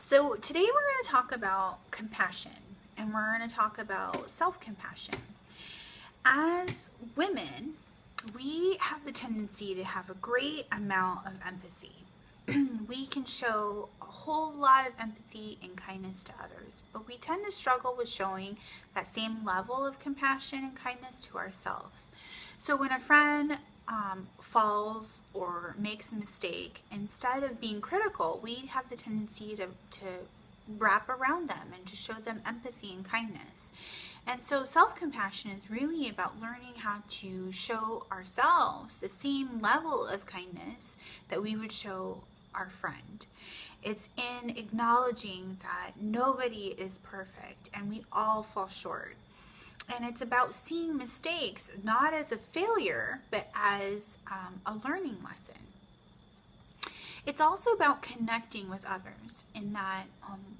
So today we're going to talk about compassion, and we're going to talk about self-compassion. As women, we have the tendency to have a great amount of empathy. We can show a whole lot of empathy and kindness to others, but we tend to struggle with showing that same level of compassion and kindness to ourselves. So when a friend falls or makes a mistake, instead of being critical, we have the tendency to wrap around them and to show them empathy and kindness. And so self-compassion is really about learning how to show ourselves the same level of kindness that we would show our friend. It's in acknowledging that nobody is perfect and we all fall short. And it's about seeing mistakes not as a failure, but as a learning lesson. It's also about connecting with others in that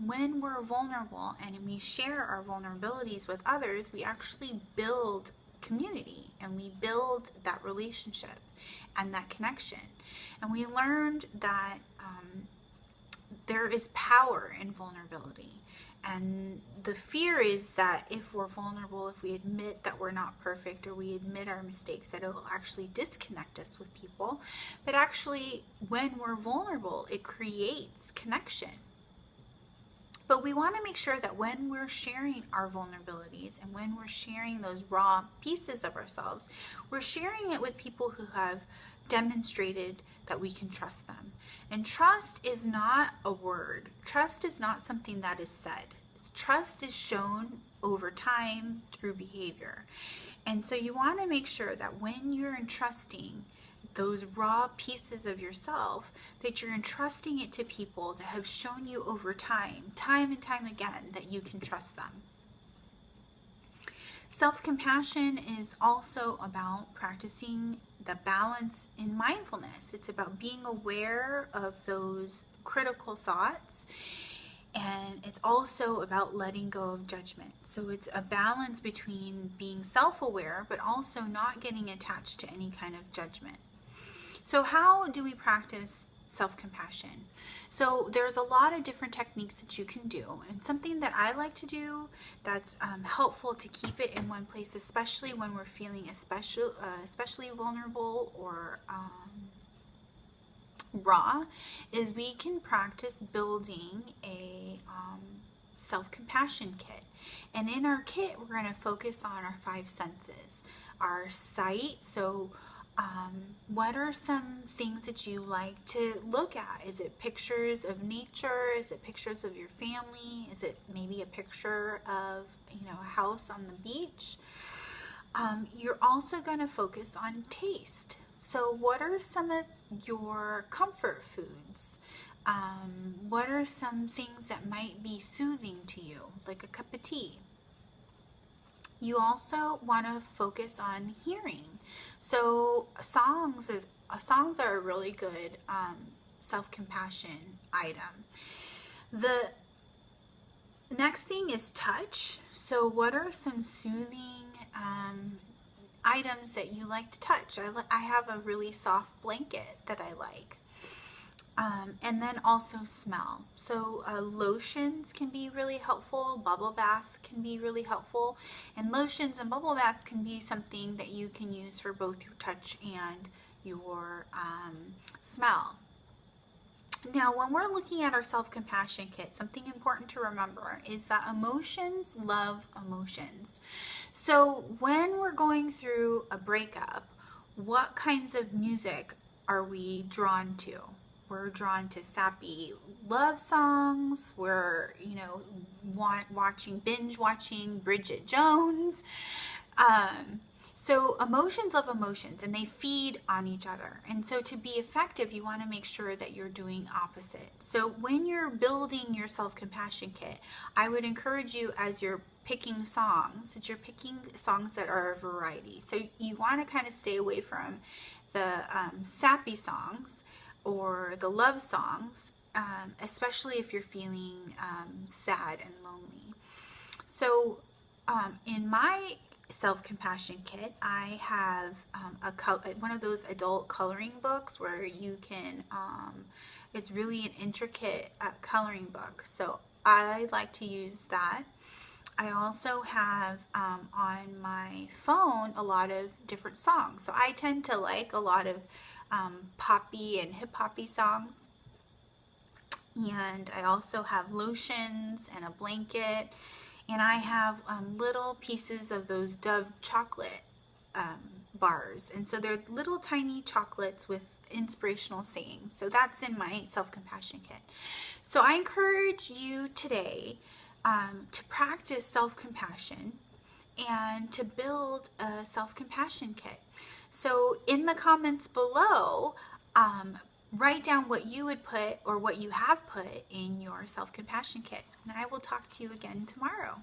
when we're vulnerable and we share our vulnerabilities with others, we actually build community and we build that relationship and that connection. And we learned that there is power in vulnerability. And the fear is that if we're vulnerable, if we admit that we're not perfect or we admit our mistakes, that it'll actually disconnect us with people. But actually, when we're vulnerable, it creates connection. But we want to make sure that when we're sharing our vulnerabilities and when we're sharing those raw pieces of ourselves, we're sharing it with people who have demonstrated that we can trust them. And trust is not a word. Trust is not something that is said. Trust is shown over time through behavior. And so you want to make sure that when you're entrusting those raw pieces of yourself, that you're entrusting it to people that have shown you over time and time again, that you can trust them. Self-compassion is also about practicing the balance in mindfulness. It's about being aware of those critical thoughts, and it's also about letting go of judgment. So it's a balance between being self-aware but also not getting attached to any kind of judgment. So how do we practice self-compassion? So there's a lot of different techniques that you can do, and something that I like to do that's helpful to keep it in one place, especially when we're feeling especially vulnerable or raw, is we can practice building a self-compassion kit. And in our kit, we're going to focus on our 5 senses. Our sight, so what are some things that you like to look at? Is it pictures of nature? Is it pictures of your family? Is it maybe a picture of, a house on the beach? You're also going to focus on taste. So what are some of your comfort foods? What are some things that might be soothing to you, like a cup of tea? You also want to focus on hearing. So songs are a really good self-compassion item. The next thing is touch. So what are some soothing items that you like to touch? I have a really soft blanket that I like. And then also smell. So lotions can be really helpful. Bubble bath can be really helpful. And lotions and bubble baths can be something that you can use for both your touch and your smell. Now, when we're looking at our self-compassion kit, something important to remember is that emotions love emotions. So when we're going through a breakup, what kinds of music are we drawn to? We're drawn to sappy love songs. We're, binge watching Bridget Jones. So emotions love emotions, and they feed on each other. And so to be effective, you want to make sure that you're doing opposite. So when you're building your self-compassion kit, I would encourage you, as you're picking songs, that you're picking songs that are a variety. So you want to kind of stay away from the sappy songs or the love songs, especially if you're feeling sad and lonely. So in my self-compassion kit, I have one of those adult coloring books where you can It's really an intricate coloring book, so I like to use that. I also have on my phone a lot of different songs. So I tend to like a lot of poppy and hip hoppy songs. And I also have lotions and a blanket. And I have little pieces of those Dove chocolate bars. And so they're little tiny chocolates with inspirational sayings. So that's in my self-compassion kit. So I encourage you today to practice self-compassion and to build a self-compassion kit. So in the comments below, write down what you would put or what you have put in your self-compassion kit. And I will talk to you again tomorrow.